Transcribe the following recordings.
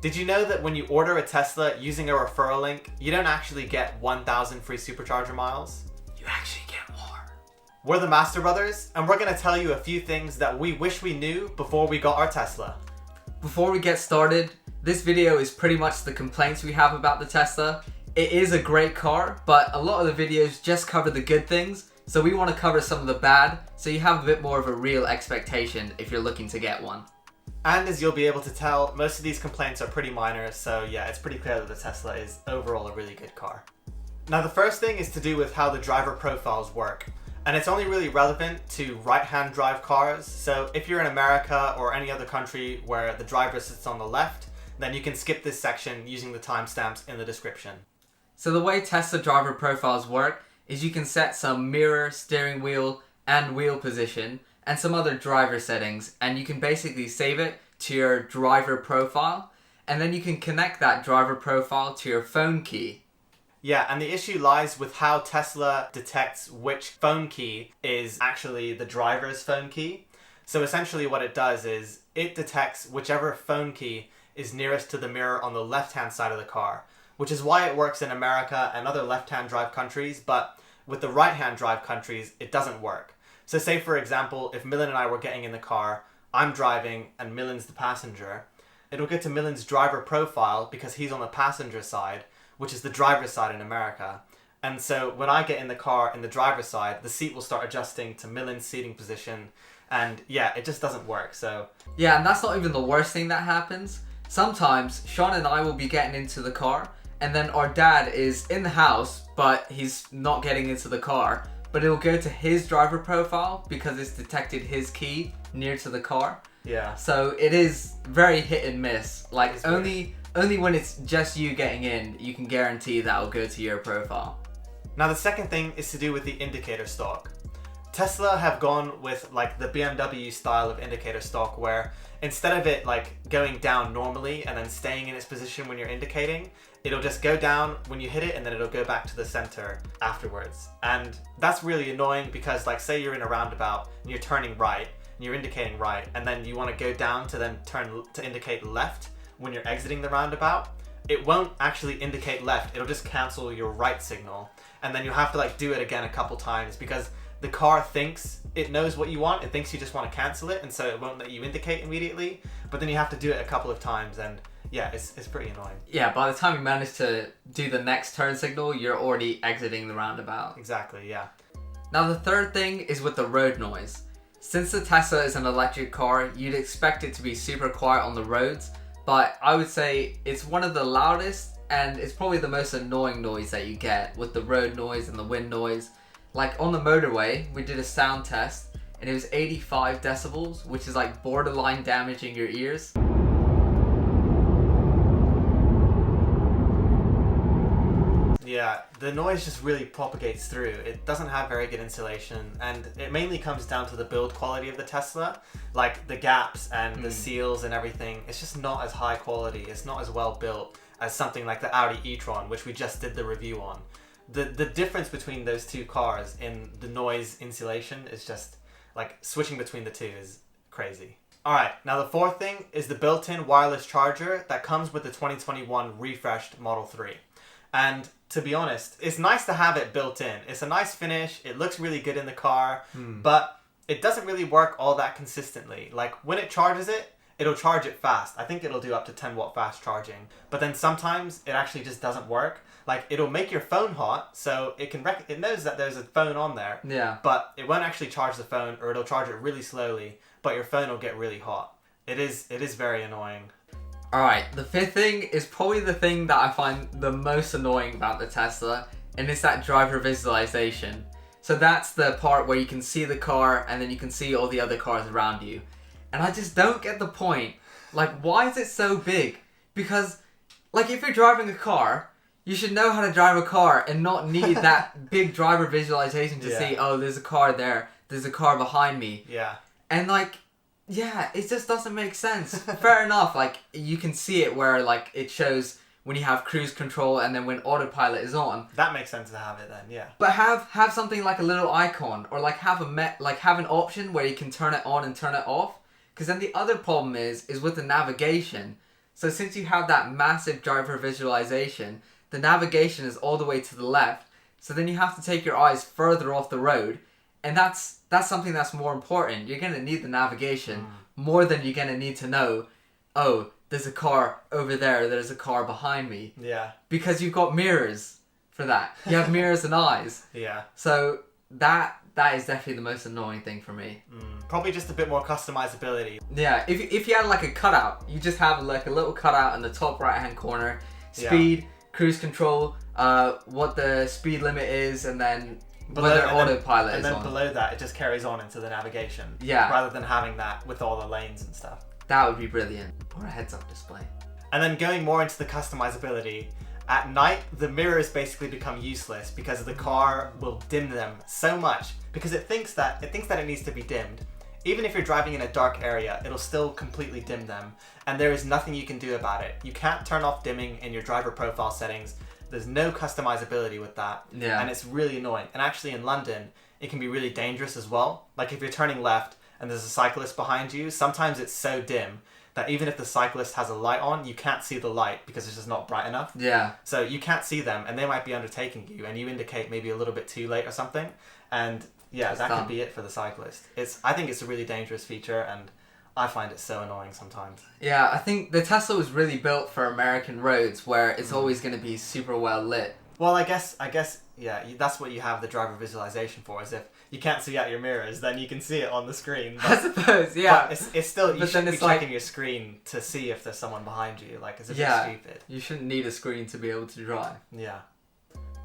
Did you know that when you order a Tesla using a referral link, you don't actually get 1,000 free Supercharger miles? You actually get more. We're the Master Brothers, and we're going to tell you a few things that we wish we knew before we got our Tesla. Before we get started, this video is pretty much the complaints we have about the Tesla. It is a great car, but a lot of the videos just cover the good things, so we want to cover some of the bad, so you have a bit more of a real expectation if you're looking to get one. And as you'll be able to tell, most of these complaints are pretty minor, so yeah, it's pretty clear that the Tesla is overall a really good car. Now the first thing is to do with how the driver profiles work. And it's only really relevant to right-hand drive cars, so if you're in America or any other country where the driver sits on the left, then you can skip this section using the timestamps in the description. So the way Tesla driver profiles work is you can set some mirror, steering wheel, and wheel position, and some other driver settings, and you can basically save it to your driver profile, and then you can connect that driver profile to your phone key. Yeah, and the issue lies with how Tesla detects which phone key is actually the driver's phone key. So essentially what it does is it detects whichever phone key is nearest to the mirror on the left-hand side of the car, which is why it works in America and other left-hand drive countries, but with the right-hand drive countries, it doesn't work. So say, for example, if Millen and I were getting in the car, I'm driving and Millen's the passenger, it'll get to Millen's driver profile because he's on the passenger side, which is the driver's side in America. And so when I get in the car in the driver's side, the seat will start adjusting to Millen's seating position. And yeah, it just doesn't work, so... Yeah, and that's not even the worst thing that happens. Sometimes Sean and I will be getting into the car, and then our dad is in the house, but he's not getting into the car. But it'll go to his driver profile because it's detected his key near to the car. Yeah. So it is very hit and miss. Like only when it's just you getting in, you can guarantee that will go to your profile. Now the second thing is to do with the indicator stalk. Tesla have gone with like the BMW style of indicator stalk where instead of it like going down normally and then staying in its position when you're indicating, it'll just go down when you hit it and then it'll go back to the center afterwards. And that's really annoying because like say you're in a roundabout and you're turning right and you're indicating right and then you want to go down to then turn to indicate left when you're exiting the roundabout. It won't actually indicate left, it'll just cancel your right signal. And then you'll have to like do it again a couple times because the car thinks it knows what you want. It thinks you just want to cancel it, and so it won't let you indicate immediately. But then you have to do it a couple of times, and yeah, it's pretty annoying. Yeah, by the time you manage to do the next turn signal, you're already exiting the roundabout. Exactly, yeah. Now the third thing is with the road noise. Since the Tesla is an electric car, you'd expect it to be super quiet on the roads, but I would say it's one of the loudest, and it's probably the most annoying noise that you get with the road noise and the wind noise. Like on the motorway, we did a sound test and it was 85 decibels, which is like borderline damaging your ears. Yeah, the noise just really propagates through. It doesn't have very good insulation and it mainly comes down to the build quality of the Tesla. Like the gaps and the seals and everything, it's just not as high quality. It's not as well built as something like the Audi e-tron, which we just did the review on. The difference between those two cars in the noise insulation is just like switching between the two is crazy. Alright, now the fourth thing is the built-in wireless charger that comes with the 2021 refreshed Model 3. And to be honest, it's nice to have it built in. It's a nice finish, it looks really good in the car, but it doesn't really work all that consistently. Like when it charges it, it'll charge it fast. I think it'll do up to 10 watt fast charging. But then sometimes it actually just doesn't work. Like it'll make your phone hot, so it it knows that there's a phone on there. Yeah. But it won't actually charge the phone, or it'll charge it really slowly. But your phone will get really hot. It is very annoying. All right, the fifth thing is probably the thing that I find the most annoying about the Tesla, and it's that driver visualization. So that's the part where you can see the car and then you can see all the other cars around you. And I just don't get the point. Like, why is it so big? Because, like, if you're driving a car, you should know how to drive a car and not need that big driver visualization to see, oh, there's a car there, there's a car behind me. Yeah. And, like, yeah, it just doesn't make sense. Fair enough, like, you can see it where, like, it shows when you have cruise control and then when autopilot is on. That makes sense to have it then, yeah. But have something like a little icon, or like have an option where you can turn it on and turn it off. Because then the other problem is with the navigation. So since you have that massive driver visualization, the navigation is all the way to the left. So then you have to take your eyes further off the road. And that's something that's more important. You're going to need the navigation more than you're going to need to know, oh, there's a car over there, there's a car behind me. Yeah. Because you've got mirrors for that. You have mirrors and eyes. Yeah. So that is definitely the most annoying thing for me. Probably just a bit more customizability. Yeah, if you had like a cutout, you just have like a little cutout in the top right hand corner. Speed, cruise control, what the speed limit is, and then whether autopilot is on. And then below that, it just carries on into the navigation. Yeah. Rather than having that with all the lanes and stuff. That would be brilliant. Or a heads-up display. And then going more into the customizability, at night, the mirrors basically become useless because the car will dim them so much because it thinks that it needs to be dimmed. Even if you're driving in a dark area, it'll still completely dim them, and there is nothing you can do about it. You can't turn off dimming in your driver profile settings. There's no customizability with that, and it's really annoying. And actually in London, it can be really dangerous as well. Like if you're turning left and there's a cyclist behind you, sometimes it's so dim that even if the cyclist has a light on, you can't see the light because it's just not bright enough. Yeah. So you can't see them, and they might be undertaking you, and you indicate maybe a little bit too late or something, and yeah, that could be it for the cyclist. I think it's a really dangerous feature, and I find it so annoying sometimes. Yeah, I think the Tesla was really built for American roads where it's always going to be super well lit. Well, I guess, yeah, that's what you have the driver visualization for, is if you can't see out your mirrors, then you can see it on the screen. But, I suppose, yeah. But it's still, you shouldn't be like, checking your screen to see if there's someone behind you, like, as if yeah, it's stupid. You shouldn't need a screen to be able to drive. Yeah.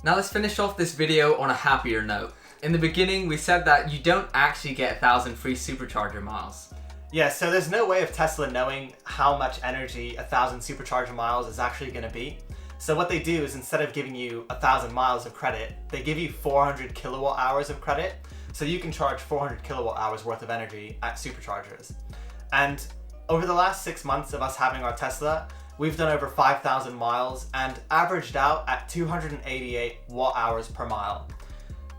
Now let's finish off this video on a happier note. In the beginning, we said that you don't actually get 1,000 free Supercharger miles. Yeah, so there's no way of Tesla knowing how much energy 1,000 Supercharger miles is actually going to be. So what they do is instead of giving you 1,000 miles of credit, they give you 400 kilowatt hours of credit. So you can charge 400 kilowatt hours worth of energy at Superchargers. And over the last 6 months of us having our Tesla, we've done over 5,000 miles and averaged out at 288 watt hours per mile.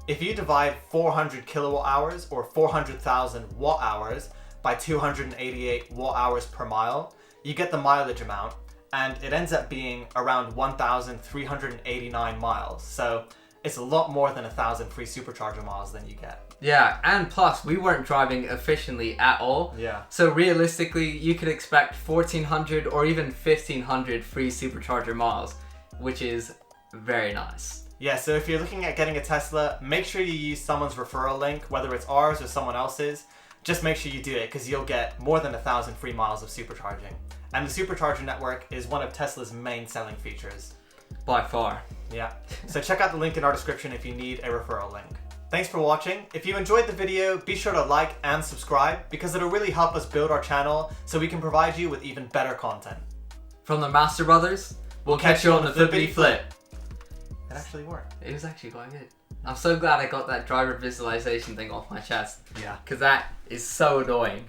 If you divide 400 kilowatt hours or 400,000 watt hours by 288 watt hours per mile, you get the mileage amount, and it ends up being around 1,389 miles. So it's a lot more than 1,000 free Supercharger miles than you get. Yeah, and plus we weren't driving efficiently at all. Yeah. So realistically, you could expect 1,400 or even 1,500 free Supercharger miles, which is very nice. Yeah, so if you're looking at getting a Tesla, make sure you use someone's referral link, whether it's ours or someone else's. Just make sure you do it because you'll get more than 1,000 free miles of supercharging. And the Supercharger network is one of Tesla's main selling features. By far. Yeah. So check out the link in our description if you need a referral link. Thanks for watching. If you enjoyed the video, be sure to like and subscribe because it'll really help us build our channel so we can provide you with even better content. From the Master Brothers, we'll catch you on the flippity flip. It actually worked. It was actually quite good. I'm so glad I got that driver visualization thing off my chest. Yeah. Because that is so annoying.